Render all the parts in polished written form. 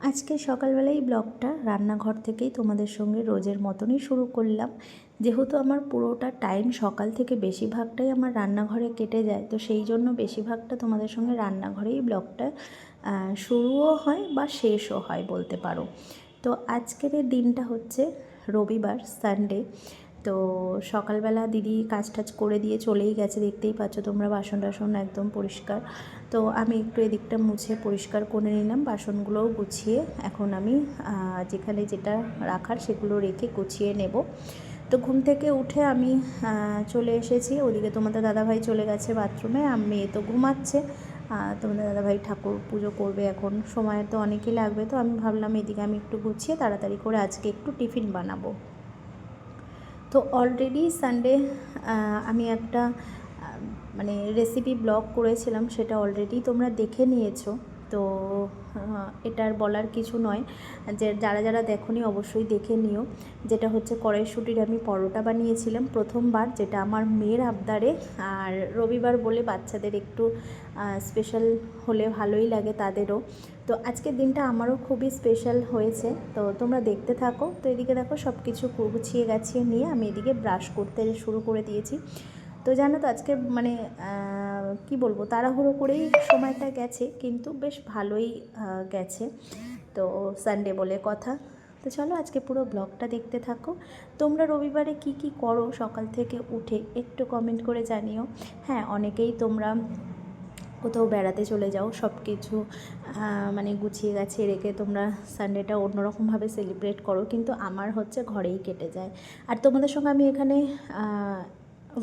আজকে সকালবেলায় ব্লগটা রান্নাঘর থেকেই তোমাদের সঙ্গে রোজের মতনই শুরু করলাম। যেহেতু আমার পুরোটা টাইম সকাল থেকে বেশিরভাগটাই আমার রান্নাঘরে কেটে যায়, তো সেই জন্য বেশিরভাগটা তোমাদের সঙ্গে রান্নাঘরেই ব্লগটা শুরুও হয় বা শেষও হয় বলতে পারো। তো আজকের এই দিনটা হচ্ছে রবিবার, সানডে। তো সকালবেলা দিদি কাজ টাজ করে দিয়ে চলেই গেছে, দেখতেই পাচ্ছ তোমরা, বাসন টাসন একদম পরিষ্কার। তো আমি একটু এদিকটা মুছে পরিষ্কার করে নিলাম, বাসনগুলোও গুছিয়ে এখন আমি যেখানে যেটা রাখার সেগুলো রেখে গুছিয়ে নেব। তো ঘুম থেকে উঠে আমি চলে এসেছি, ওদিকে তোমাদের দাদাভাই চলে গেছে বাথরুমে, মেয়ে তো ঘুমাচ্ছে। তোমাদের দাদাভাই ঠাকুর পুজো করবে, এখন সময় তো অনেকই লাগবে। তো আমি ভাবলাম এদিকে আমি একটু গুছিয়ে তাড়াতাড়ি করে আজকে একটু টিফিন বানাবো। তো অলরেডি সানডে আমি একটা মানে রেসিপি ব্লগ করেছিলাম, সেটা অলরেডি তোমরা দেখে নিয়েছো। তো এটার বলার কিছু নয়, যে যারা যারা দেখোনি অবশ্যই দেখে নিও। যেটা হচ্ছে কড়াইশুঁটির আমি পরোটা বানিয়েছিলাম প্রথমবার, যেটা আমার মেয়ের আবদারে। আর রবিবার বলে বাচ্চাদের একটু স্পেশাল হলে ভালোই লাগে তাদেরও। তো আজকের দিনটা আমারও খুবই স্পেশাল হয়েছে, তো তোমরা দেখতে থাকো। তো এদিকে দেখো সব কিছু গুছিয়ে গাছিয়ে নিয়ে আমি এদিকে ব্রাশ করতে শুরু করে দিয়েছি। তো জানো তো আজকে মানে কি বলবো, তাড়াহুড়ো করেই সময়টা গেছে, কিন্তু বেশ ভালোই গেছে। তো সানডে বলে কথা। তো চলো আজকে পুরো ব্লগটা দেখতে থাকো। তোমরা রবিবারে কি কি করো সকাল থেকে উঠে একটু কমেন্ট করে জানিও। হ্যাঁ, অনেকেই তোমরা কোথাও বেড়াতে চলে যাও, সব কিছু মানে গুছিয়ে গাছিয়ে রেখে তোমরা সানডেটা অন্যরকমভাবে সেলিব্রেট করো, কিন্তু আমার হচ্ছে ঘরেই কেটে যায়। আর তোমাদের সঙ্গে আমি এখানে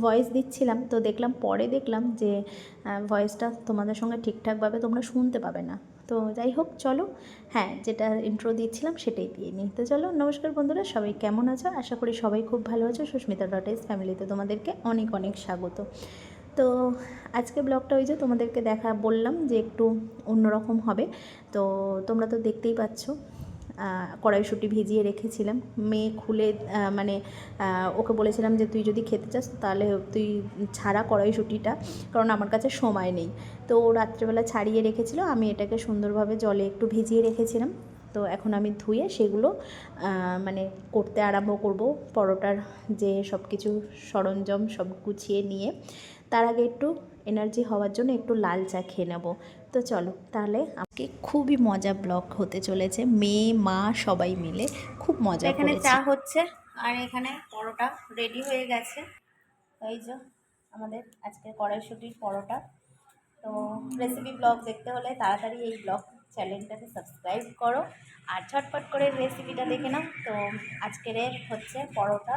ভয়েস দিচ্ছিলাম, তো পরে দেখলাম যে ভয়েসটা তোমাদের সঙ্গে ঠিকঠাকভাবে তোমরা শুনতে পাবে না। তো যাই হোক, চলো, হ্যাঁ, যেটা ইন্ট্রো দিচ্ছিলাম সেটাই দিয়ে নিই। তো চলো, নমস্কার বন্ধুরা, সবাই কেমন আছো? আশা করি সবাই খুব ভালো আছো। সুস্মিতা ডট ফ্যামিলিতে তোমাদেরকে অনেক অনেক স্বাগত। তো আজকে ব্লগটা ওই যে তোমাদেরকে বললাম যে একটু অন্যরকম হবে। তো তোমরা তো দেখতেই পাচ্ছ, কড়াইশুঁটি ভিজিয়ে রেখেছিলাম। মেয়ে খুলে মানে ওকে বলেছিলাম যে তুই যদি খেতে চাস তাহলে তুই ছাড়া কড়াইশুঁটিটা, কারণ আমার কাছে সময় নেই। তো ও রাত্রেবেলা ছাড়িয়ে রেখেছিল, আমি এটাকে সুন্দরভাবে জলে একটু ভিজিয়ে রেখেছিলাম। তো এখন আমি ধুয়ে সেগুলো মানে করতে আরম্ভ করব। পরোটার যে সব কিছু সরঞ্জাম সব গুছিয়ে নিয়ে তার আগে একটু এনার্জি হওয়ার জন্য একটু লাল চা খেয়ে নেব। তো চলো তাহলে, আমাকে খুবই মজা ব্লগ হতে চলেছে, মেয়ে মা সবাই মিলে খুব মজা করেছি। এখানে চা হচ্ছে আর এখানে পরোটা রেডি হয়ে গেছে। এই যে আমাদের আজকে কড়াইশুঁটির পরোটা। তো রেসিপি ব্লগ দেখতে হলে তাড়াতাড়ি এই ব্লগ চ্যানেলটাকে সাবস্ক্রাইব করো আর ঝটপট করে রেসিপিটা দেখে নাও। তো আজকের হচ্ছে পরোটা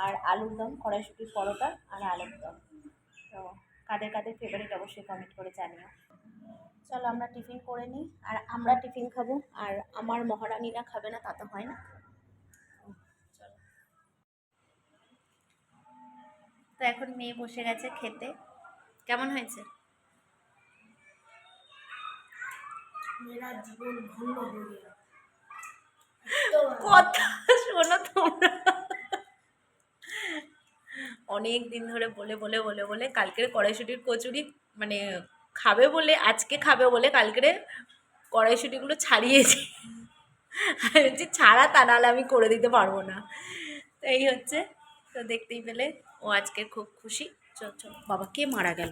আর আলুর দম, কড়াইশুঁটির পরোটা আর আলুর দম। তো কাদের কাদের ফেভারিট অবশ্যই কমেন্ট করে জানিও। চলো আমরা টিফিন করে নিই, আর আমরা টিফিন খাবো, আর আমার মহারানীরা খাবে না তা তো হয় না। চলো, তো এখন মেয়ে বসে গেছে খেতে। কেমন হয়েছে? মেরা জীবন ভুল হয়ে গেল। কথা শোনো তোমরা, অনেক দিন ধরে বলে বলে বলে বলে কালকের কড়াইশুঁটির কচুরি মানে খাবে বলে, আজকে খাবে বলে কালকের কড়াইশুঁটিগুলো ছাড়িয়েছি। যে ছাড়া, তা নাহলে আমি করে দিতে পারবো না। তো এই হচ্ছে, তো দেখতেই পেলে ও আজকে খুব খুশি। চল চল বাবা, কে মারা গেল?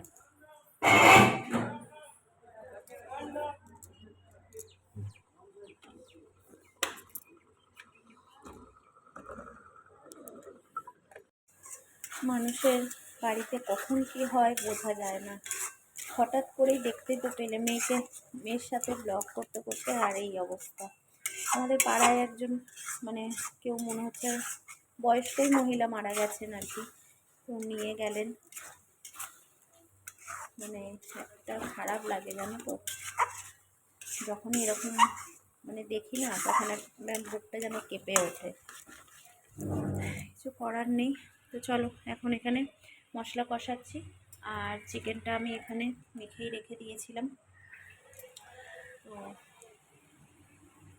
মানুষের বাড়িতে কখন কি হয় বোঝা যায় না। হঠাৎ করেই দেখতেই তো পেলে মেয়ের সাথে ব্লগ করতে করতে আর এই অবস্থা। আমাদের পাড়ায় একজন মানে কেউ মনে হচ্ছে বয়স্কই মহিলা মারা গেছেন আর কি, তো নিয়ে গেলেন। মানে একটা খারাপ লাগে জানো তো, যখনই এরকম মানে দেখি না, তখন একটা বুকটা যেন কেঁপে ওঠে। কিছু করার নেই। তো চলো, এখন এখানে মশলা কষাচ্ছি, আর চিকেনটা আমি এখানে মেখেই রেখে দিয়েছিলাম। তো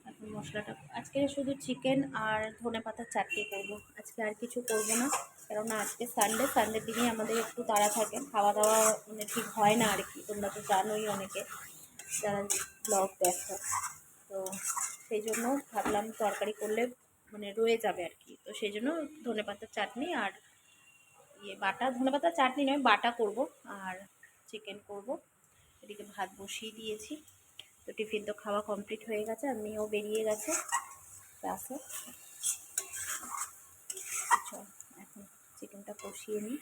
এখন মশলাটা, আজকে শুধু চিকেন আর ধনেপাতার চাটনি করবো, আজকে আর কিছু করবো না। কেননা আজকে সানডের দিনই আমাদের একটু তাড়া থাকে, খাওয়া দাওয়া মানে ঠিক হয় না আর কি। তোমরা তো জানোই অনেকে যারা ব্লগ দেখো। তো সেই জন্য ভাবলাম তরকারি করলে মানে রয়ে যাবে আর কি। তো সেই জন্য ধনেপাতার চাটনি আর বাটা, ধনেপাতার চাটনি নয় বাটা করব, আর চিকেন করব। এদিকে ভাত বসিয়ে দিয়েছি। তো টিফিন তো খাওয়া কমপ্লিট হয়ে গেছে, আর মেয়েও বেরিয়ে গেছে ক্লাসে। আচ্ছা, এখন চিকেনটা কষিয়ে নিই।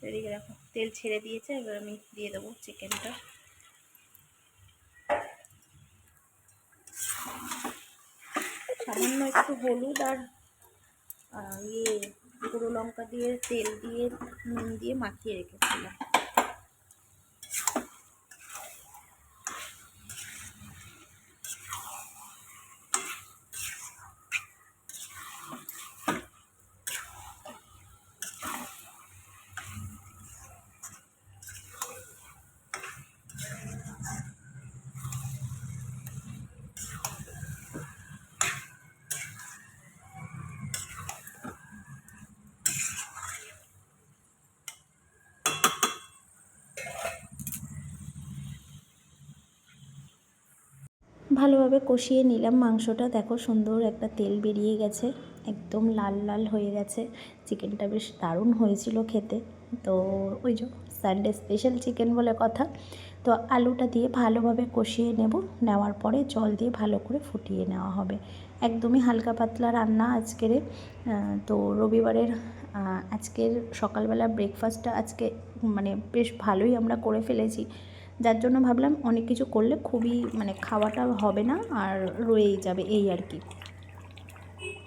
এদিকে দেখো তেল ছেড়ে দিয়েছে, এবার আমি দিয়ে দেবো চিকেনটা। সামান্য একটু হলুদ আর গুঁড়ো লঙ্কা দিয়ে তেল দিয়ে নুন দিয়ে মাখিয়ে রেখেছিলাম। ভালোভাবে কষিয়ে নিলাম মাংসটা। দেখো সুন্দর একটা তেল বেরিয়ে গেছে, একদম লাল লাল হয়ে গেছে। চিকেনটা বেশ দারুণ হয়েছিল খেতে। তো ওই যে সানডে স্পেশাল চিকেন বলে কথা। তো আলুটা দিয়ে ভালোভাবে কষিয়ে নেওয়ার পরে জল দিয়ে ভালো করে ফুটিয়ে নেওয়া হবে। একদমই হালকা পাতলা রান্না আজকের। তো রবিবারের আজকের সকালবেলা ব্রেকফাস্টটা আজকে মানে বেশ ভালোই আমরা করে ফেলেছি, যার জন্য ভাবলাম অনেক কিছু করলে খুবই মানে খাওয়াটা হবে না আর রয়েই যাবে এই আর কি।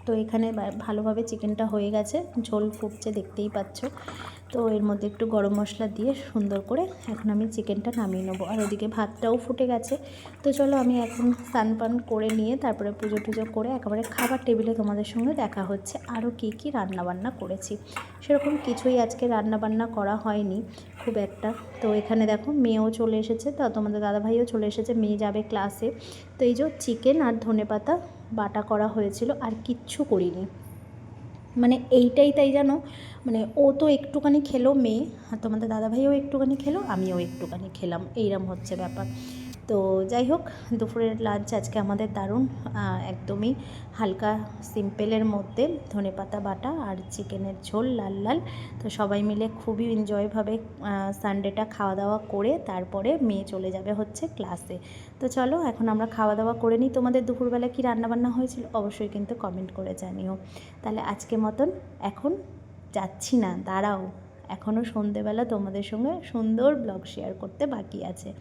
তো এখানে ভালোভাবে চিকেনটা হয়ে গেছে, ঝোল ফুটছে দেখতেই পাচ্ছ। তো এর মধ্যে একটু গরম মশলা দিয়ে সুন্দর করে এখন আমি চিকেনটা নামিয়ে নেবো। আর ওদিকে ভাতটাও ফুটে গেছে। তো চলো আমি এখন স্নান পান করে নিয়ে তারপরে পুজো টুজো করে একেবারে খাবার টেবিলে তোমাদের সঙ্গে দেখা হচ্ছে আরও কী কী রান্নাবান্না করেছি। সেরকম কিছুই আজকে রান্নাবান্না করা হয়নি খুব একটা। তো এখানে দেখো মেয়েও চলে এসেছে, তো তোমাদের দাদাভাইও চলে এসেছে, মেয়ে যাবে ক্লাসে। তো এই যে চিকেন আর ধনেপাতা বাটা করা হয়েছিল, আর কিচ্ছু করিনি। মানে এইটাই তাই জানো, মানে ও তো একটুখানি খেলো মেয়ে, আর তোমাদের দাদাভাইও একটুখানি খেলো, আমিও একটুখানি খেলাম, এইরকম হচ্ছে ব্যাপার। তো যাই হোক, দুপুরের লাঞ্চ আজকে আমাদের দারুণ একদমই হালকা সিম্পলের মধ্যে ধনেপাতা বাটা আর চিকেনের ঝোল লাল লাল। তো সবাই মিলে খুবই এনজয়ভাবে সানডেটা খাওয়া দাওয়া করে তারপরে মেয়ে চলে যাবে হচ্ছে ক্লাসে। তো চলো এখন আমরা খাওয়া দাওয়া করে নিই। তোমাদের দুপুরবেলা কি রান্নাবান্না হয়েছিল অবশ্যই কিন্তু কমেন্ট করে জানিও। তাহলে আজকে মতন এখন যাচ্ছি না, দাঁড়াও, এখনও সন্ধেবেলা তোমাদের সঙ্গে সুন্দর ব্লগ শেয়ার করতে বাকি আছে।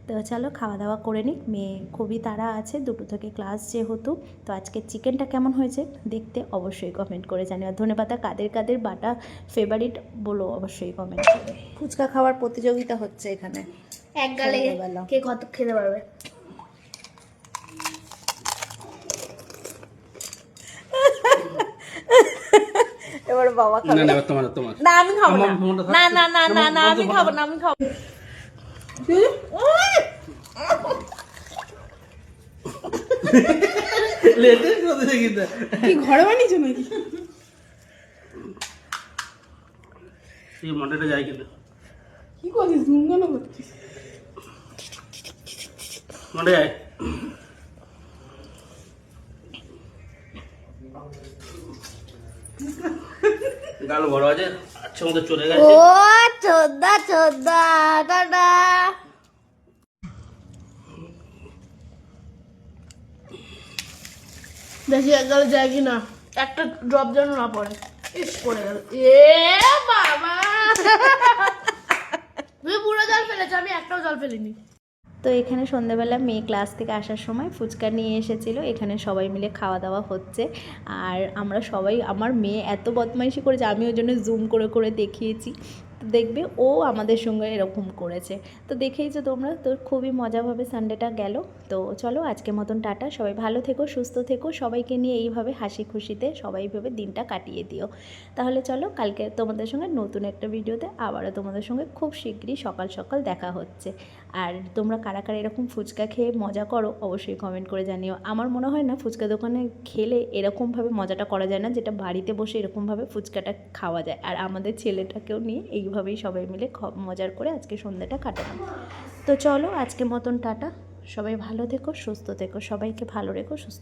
তো চলো খাওয়া দাওয়া করে নিই, মেয়ে খুবই তাড়া আছে, 2টো থেকে ক্লাস যেহেতু। তো আজকে চিকেনটা কেমন হয়েছে দেখতে অবশ্যই কমেন্ট করে জানিও। আর ধনেপাতা কাদের কাদের বাটা ফেভারিট বলো অবশ্যই কমেন্ট করে। ফুচকা খাওয়ার প্রতিযোগিতা হচ্ছে এখানে, এক গালে কে কত খেতে পারবে। এবার বাবা খাবে। না তোমার না, আমি খাবো না। না না না না না আমি খাবো না, আমি খাবো। কি ঘরে বানিয়েছো নাকি? এই মন্ডেটা যাই কিন্তু কি করছিস? ঘুম কেন করছিস? মন্ডে যাই। গাল বড় আছে, আচ্ছা মতো চলে গেছে। ও চোদ্দা চোদ্দা টাটা। দেখি এক গালে যায় কিনা, একটা ড্রপ যেন না পড়ে। ইস পড়ে গেল, এ বাবা। তুমি পুরো জল ফেলেছো, আমি একটাও জল ফেলিনি। তো এখানে সন্ধ্যাবেলা মেয়ে ক্লাস থেকে আসার সময় ফুচকা নিয়ে এসেছিলো, এখানে সবাই মিলে খাওয়া দাওয়া হচ্ছে। আর আমরা সবাই, আমার মেয়ে এত বদমাইশি করেছে, আমি ওই জন্য জুম করে করে দেখিয়েছি। তো দেখবে ও আমাদের সঙ্গে এরকম করেছে, তো দেখেইছো তোমরা। তো খুবই মজাভাবে সানডেটা গেল। তো চলো আজকের মতন টাটা, সবাই ভালো থেকো, সুস্থ থেকো, সবাইকে নিয়ে এইভাবে হাসি খুশিতে সবাই ভেবে দিনটা কাটিয়ে দিও। তাহলে চলো কালকে তোমাদের সঙ্গে নতুন একটা ভিডিওতে আবারও তোমাদের সঙ্গে খুব শীঘ্রই সকাল সকাল দেখা হচ্ছে। আর তোমরা কারা কারা এরকম ফুচকা খেয়ে মজা করো অবশ্যই কমেন্ট করে জানিও। আমার মনে হয় না ফুচকা দোকানে খেলে এরকমভাবে মজাটা করা যায় না, যেটা বাড়িতে বসে এরকমভাবে ফুচকাটা খাওয়া যায়। আর আমাদের ছেলেটাকেও নিয়ে এইভাবেই সবাই মিলে মজার করে আজকে সন্ধ্যাটা কাটালাম। তো চলো আজকের মতন টাটা, সবাই ভালো থেকো, সুস্থ থেকো, সবাইকে ভালো রেখো, সুস্থ